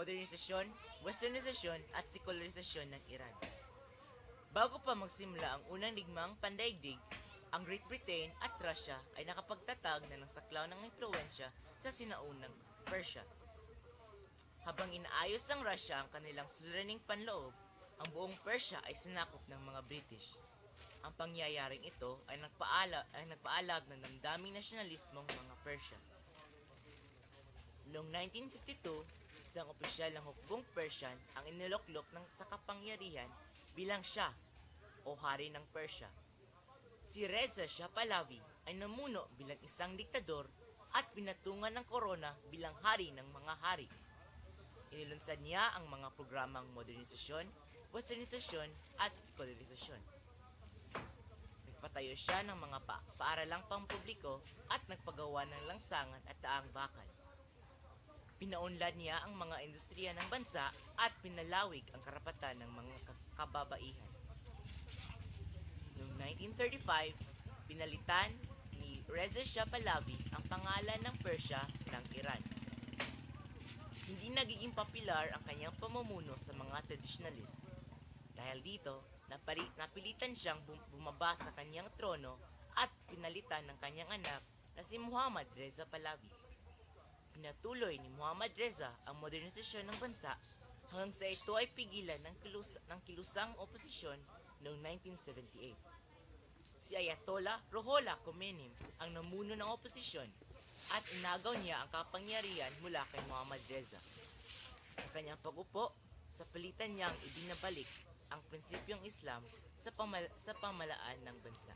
modernisasyon, westernisasyon at sekularisasyon ng Iran. Bago pa magsimula ang unang digmaang pandaigdig, ang Great Britain at Russia ay nakapagtatag na ng saklaw ng impluwensya sa sinaunang Persia. Habang inaayos ng Russia ang kanilang suliraning panloob, ang buong Persia ay sinakop ng mga British. Ang pangyayaring ito ay nagpaalag ng damdaming nasyonalismong mga Persia. Noong 1952, isang opisyal ng hukbong Persian ang iniluklok sa kapangyarihan bilang Shah o Hari ng Persia. Si Reza Shah Pahlavi ay namuno bilang isang diktador at pinatungan ng korona bilang hari ng mga hari. Inilunsad niya ang mga programang modernisasyon, westernisasyon at sekularisasyon. Nagpatayo siya ng mga paaralang pampubliko at nagpagawa ng langsangan at daang bakal. Pinaunlad niya ang mga industriya ng bansa at pinalawig ang karapatan ng mga kababaihan. Noong 1935, pinalitan ni Reza Shah Pahlavi ang pangalan ng Persia ng Iran. Hindi nagiging popular ang kanyang pamumuno sa mga traditionalist. Dahil dito, napilitan siyang bumaba sa kanyang trono at pinalitan ng kanyang anak na si Muhammad Reza Pahlavi. Pinatuloy ni Muhammad Reza ang modernisasyon ng bansa hanggang sa ito ay pigilan ng kilusang oposisyon noong 1978. Si Ayatollah Ruhollah Khomeini ang namuno ng oposisyon at inagaw niya ang kapangyarihan mula kay Muhammad Reza. Sa kanyang pag-upo, sa palitan niyang ibinabalik ang prinsipyong Islam sa pamalaan ng bansa.